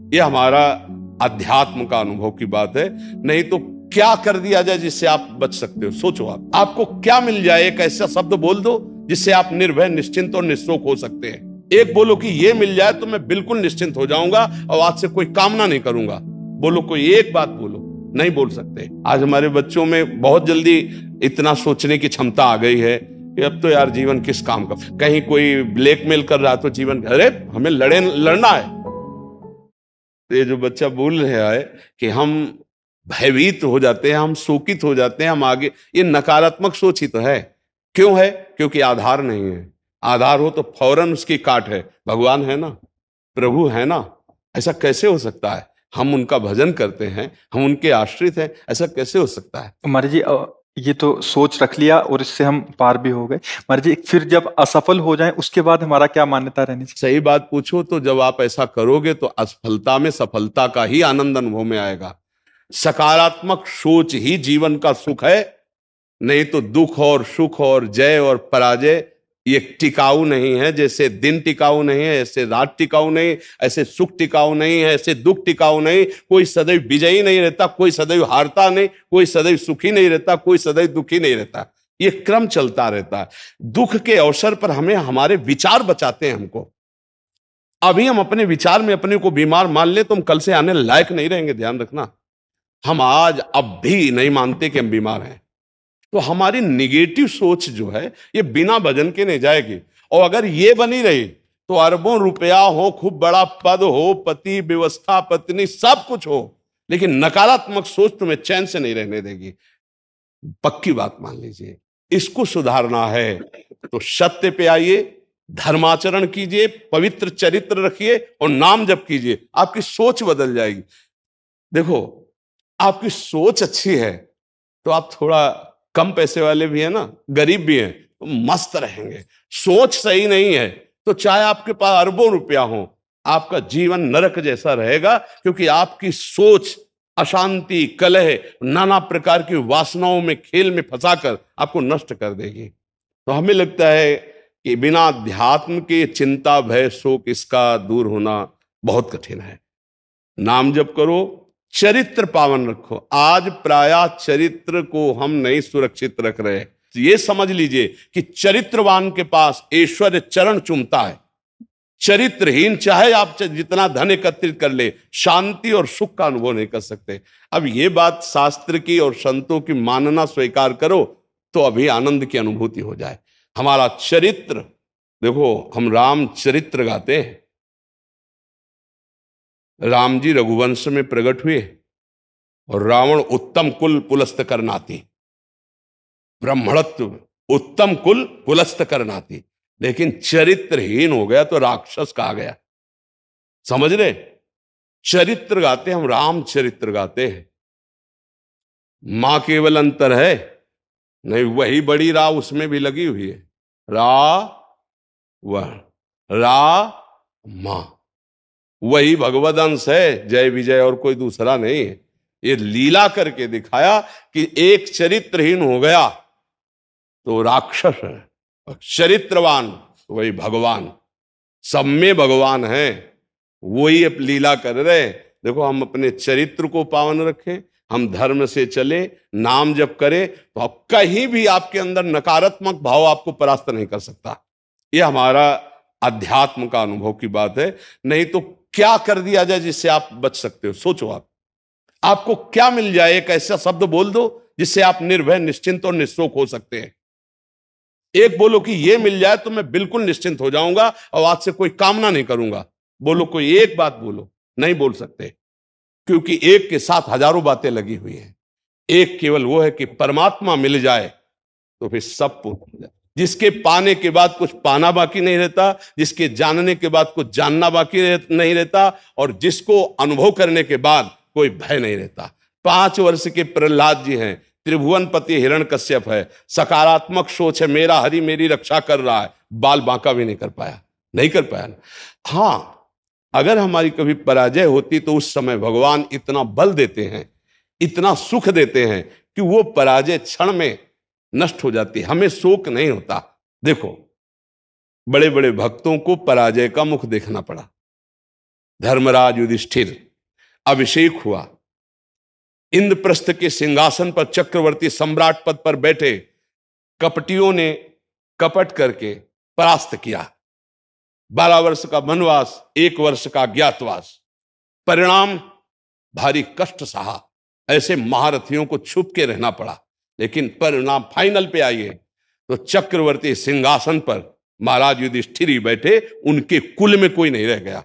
ये हमारा अध्यात्म का अनुभव की बात है। नहीं तो क्या कर दिया जाए जिससे आप बच सकते हो? सोचो, आपको क्या मिल जाए? एक ऐसा शब्द बोल दो जिससे आप निर्भय, निश्चिंत और निःशोक हो सकते हैं। एक बोलो कि ये मिल जाए तो मैं बिल्कुल निश्चिंत हो जाऊंगा और आज से कोई कामना नहीं करूंगा। बोलो, कोई एक बात बोलो। नहीं बोल सकते। आज हमारे बच्चों में बहुत जल्दी इतना सोचने की क्षमता आ गई है कि अब तो यार जीवन किस काम का। कहीं कोई ब्लैकमेल कर रहा तो जीवन, अरे हमें लड़ना है। तो ये जो बच्चा बोल रहा है कि हम भयभीत हो जाते हैं, हम शोकित हो जाते हैं, हम आगे, ये नकारात्मक सोच ही तो है। क्यों है? क्योंकि आधार नहीं है। आधार हो तो फौरन उसकी काट है। भगवान है ना, प्रभु है ना। ऐसा कैसे हो सकता है? हम उनका भजन करते हैं, हम उनके आश्रित हैं, ऐसा कैसे हो सकता है? महाराज जी, ये तो सोच रख लिया और इससे हम पार भी हो गए। महाराज जी, फिर जब असफल हो जाएं उसके बाद हमारा क्या मान्यता रहनी चाहिए? सही बात पूछो तो जब आप ऐसा करोगे तो असफलता में सफलता का ही आनंद अनुभव में आएगा। सकारात्मक सोच ही जीवन का सुख है। नहीं तो दुख और सुख और जय और पराजय ये टिकाऊ नहीं है। जैसे दिन टिकाऊ नहीं है, ऐसे रात टिकाऊ नहीं, ऐसे सुख टिकाऊ नहीं है, ऐसे दुख टिकाऊ नहीं। कोई सदैव विजयी नहीं रहता, कोई सदैव हारता नहीं, कोई सदैव सुखी नहीं रहता, कोई सदैव दुखी नहीं रहता। ये क्रम चलता रहता है। दुख के अवसर पर हमें हमारे विचार बचाते हैं हमको। अभी हम अपने विचार में अपने को बीमार मान ले तो हम कल से आने लायक नहीं रहेंगे। ध्यान रखना, हम आज अब भी नहीं मानते कि हम बीमार हैं। तो हमारी निगेटिव सोच जो है ये बिना भजन के नहीं जाएगी। और अगर ये बनी रही तो अरबों रुपया हो, खूब बड़ा पद हो, पति, व्यवस्था, पत्नी, सब कुछ हो, लेकिन नकारात्मक सोच तुम्हें चैन से नहीं रहने देगी। पक्की बात मान लीजिए। इसको सुधारना है तो सत्य पे आइए, धर्माचरण कीजिए, पवित्र चरित्र रखिए और नाम जप कीजिए। आपकी सोच बदल जाएगी। देखो, आपकी सोच अच्छी है तो आप थोड़ा कम पैसे वाले भी है ना, गरीब भी हैं, तो मस्त रहेंगे। सोच सही नहीं है तो चाहे आपके पास अरबों रुपया हो, आपका जीवन नरक जैसा रहेगा। क्योंकि आपकी सोच अशांति, कलह, नाना प्रकार की वासनाओं में, खेल में फंसाकर आपको नष्ट कर देगी। तो हमें लगता है कि बिना अध्यात्म के चिंता, भय, शोक इसका दूर होना बहुत कठिन है। नाम जप करो, चरित्र पावन रखो। आज प्रायः चरित्र को हम नहीं सुरक्षित रख रहे। तो ये समझ लीजिए कि चरित्रवान के पास ऐश्वर्य चरण चूमता है। चरित्रहीन चाहे आप जितना धन एकत्रित कर ले, शांति और सुख का अनुभव नहीं कर सकते। अब ये बात शास्त्र की और संतों की मानना स्वीकार करो तो अभी आनंद की अनुभूति हो जाए। हमारा चरित्र देखो, हम राम चरित्र गाते हैं। राम जी रघुवंश में प्रकट हुए और रावण उत्तम कुल पुलस्त करनाती, ब्राह्मणत्व उत्तम कुल पुलस्त करनाती, लेकिन चरित्रहीन हो गया तो राक्षस कहा गया। समझ रहे? चरित्र गाते हम, राम चरित्र गाते हैं। मां केवल अंतर है नहीं, वही बड़ी रा उसमें भी लगी हुई है। रा वह रा मां, वही भगवद अंश है, जय विजय और कोई दूसरा नहीं है। ये लीला करके दिखाया कि एक चरित्रहीन हो गया तो राक्षस है, और चरित्रवान वही भगवान। सब में भगवान है, वही अब लीला कर रहे हैं। देखो, हम अपने चरित्र को पावन रखें, हम धर्म से चले, नाम जप करें तो अब कहीं भी आपके अंदर नकारात्मक भाव आपको परास्त नहीं कर सकता। ये हमारा अध्यात्म का अनुभव की बात है। नहीं तो क्या कर दिया जाए जिससे आप बच सकते हो? सोचो, आपको क्या मिल जाए? एक ऐसा शब्द बोल दो जिससे आप निर्भय, निश्चिंत और निःशोक हो सकते हैं। एक बोलो कि ये मिल जाए तो मैं बिल्कुल निश्चिंत हो जाऊंगा और आज से कोई कामना नहीं करूंगा। बोलो, कोई एक बात बोलो। नहीं बोल सकते, क्योंकि एक के साथ हजारों बातें लगी हुई हैं। एक केवल वो है कि परमात्मा मिल जाए तो फिर सब पूर्ण हो जाए। जिसके पाने के बाद कुछ पाना बाकी नहीं रहता, जिसके जानने के बाद कुछ जानना बाकी नहीं रहता, और जिसको अनुभव करने के बाद कोई भय नहीं रहता। 5 वर्ष के प्रहलाद जी हैं, त्रिभुवनपति हिरण्यकश्यप है, सकारात्मक सोच है, मेरा हरि मेरी रक्षा कर रहा है, बाल बांका भी नहीं कर पाया, नहीं कर पाया। हाँ, अगर हमारी कभी पराजय होती तो उस समय भगवान इतना बल देते हैं, इतना सुख देते हैं कि वो पराजय क्षण में नष्ट हो जाती है, हमें शोक नहीं होता। देखो, बड़े बड़े भक्तों को पराजय का मुख देखना पड़ा। धर्मराज युधिष्ठिर अभिषेक हुआ, इंद्रप्रस्थ के सिंहासन पर चक्रवर्ती सम्राट पद पर बैठे, कपटियों ने कपट करके परास्त किया। 12 वर्ष का वनवास, 1 वर्ष का अज्ञातवास, परिणाम भारी कष्ट सहा। ऐसे महारथियों को छुप के रहना पड़ा, लेकिन परिणाम फाइनल पे आइए तो चक्रवर्ती सिंहासन पर महाराज युधिष्ठिर ही बैठे, उनके कुल में कोई नहीं रह गया,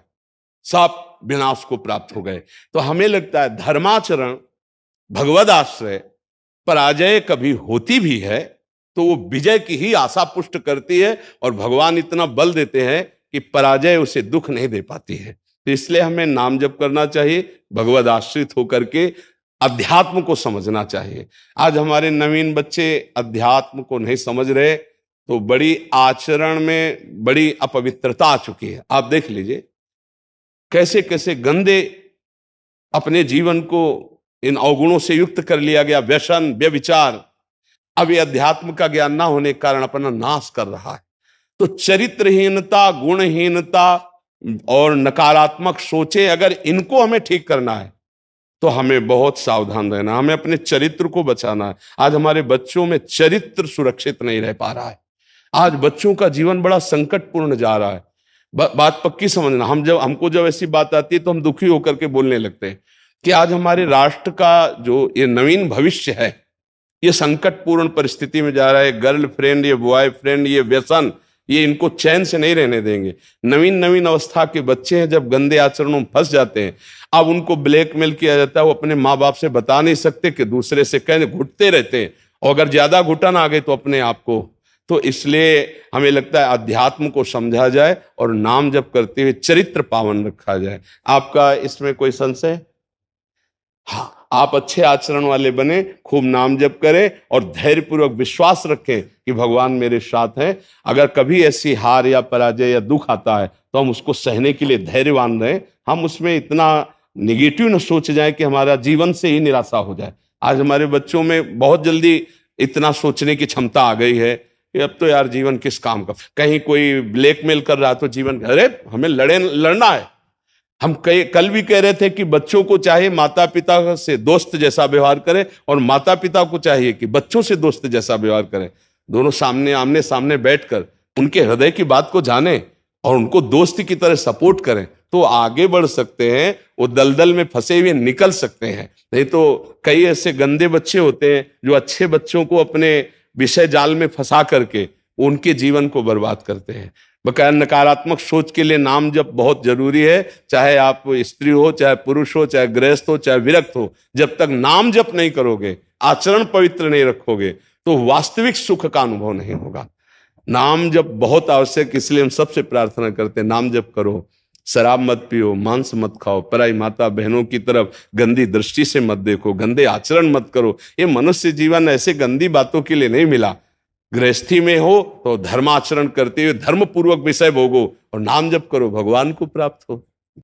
सब विनाश को प्राप्त हो गए। तो हमें लगता है धर्माचरण, भगवद आश्रय, पराजय कभी होती भी है तो वो विजय की ही आशा पुष्ट करती है, और भगवान इतना बल देते हैं कि पराजय उसे दुख नहीं दे पाती है। तो इसलिए हमें नाम जप करना चाहिए, भगवद आश्रित होकर के अध्यात्म को समझना चाहिए। आज हमारे नवीन बच्चे अध्यात्म को नहीं समझ रहे, तो बड़ी आचरण में बड़ी अपवित्रता आ चुकी है। आप देख लीजिए कैसे कैसे गंदे अपने जीवन को इन अवगुणों से युक्त कर लिया गया, व्यसन, व्यभिचार। अब ये अध्यात्म का ज्ञान ना होने के कारण अपना नाश कर रहा है। तो चरित्रहीनता, गुणहीनता और नकारात्मक सोचे, अगर इनको हमें ठीक करना है तो हमें बहुत सावधान रहना, हमें अपने चरित्र को बचाना है। आज हमारे बच्चों में चरित्र सुरक्षित नहीं रह पा रहा है। आज बच्चों का जीवन बड़ा संकटपूर्ण जा रहा है। बात पक्की समझना, हमको जब ऐसी बात आती है तो हम दुखी होकर के बोलने लगते हैं कि आज हमारे राष्ट्र का जो ये नवीन भविष्य है, ये संकटपूर्ण परिस्थिति में जा रहा है। गर्लफ्रेंड, ये बॉयफ्रेंड, ये व्यसन, ये इनको चैन से नहीं रहने देंगे। नवीन नवीन अवस्था के बच्चे हैं, जब गंदे आचरणों में फंस जाते हैं, अब उनको ब्लैकमेल किया जाता है। वो अपने माँ बाप से बता नहीं सकते कि दूसरे से कहने घुटते रहते हैं, और अगर ज्यादा घुटन आ गई तो अपने आप को। तो इसलिए हमें लगता है अध्यात्म को समझा जाए और नाम जप करते हुए चरित्र पावन रखा जाए। आपका इसमें कोई संशय? हाँ, आप अच्छे आचरण वाले बने, खूब नाम जप करें और धैर्यपूर्वक विश्वास रखें कि भगवान मेरे साथ हैं। अगर कभी ऐसी हार या पराजय या दुख आता है तो हम उसको सहने के लिए धैर्यवान रहें। हम उसमें इतना निगेटिव न सोच जाए कि हमारा जीवन से ही निराशा हो जाए। आज हमारे बच्चों में बहुत जल्दी इतना सोचने की क्षमता आ गई है कि अब तो यार जीवन किस काम का। कहीं कोई ब्लैकमेल कर रहा तो जीवन, अरे हमें लड़ना है। हम कल भी कह रहे थे कि बच्चों को चाहिए माता पिता से दोस्त जैसा व्यवहार करें, और माता पिता को चाहिए कि बच्चों से दोस्त जैसा व्यवहार करें। दोनों आमने सामने बैठकर उनके हृदय की बात को जानें और उनको दोस्त की तरह सपोर्ट करें, तो आगे बढ़ सकते हैं, वो दलदल में फंसे हुए निकल सकते हैं। नहीं तो कई ऐसे गंदे बच्चे होते हैं जो अच्छे बच्चों को अपने विषय जाल में फंसा करके उनके जीवन को बर्बाद करते हैं। बकाया नकारात्मक सोच के लिए नाम जप बहुत जरूरी है। चाहे आप स्त्री हो, चाहे पुरुष हो, चाहे गृहस्थ हो, चाहे विरक्त हो, जब तक नाम जप नहीं करोगे, आचरण पवित्र नहीं रखोगे, तो वास्तविक सुख का अनुभव नहीं होगा। नाम जप बहुत आवश्यक, इसलिए हम सबसे प्रार्थना करते हैं नाम जप करो, शराब मत पियो, मांस मत खाओ, पराई माता बहनों की तरफ गंदी दृष्टि से मत देखो, गंदे आचरण मत करो। ये मनुष्य जीवन ऐसे गंदी बातों के लिए नहीं मिला। गृहस्थी में हो तो धर्माचरण करते हुए धर्मपूर्वक विषय भोगो और नाम जप करो, भगवान को प्राप्त हो।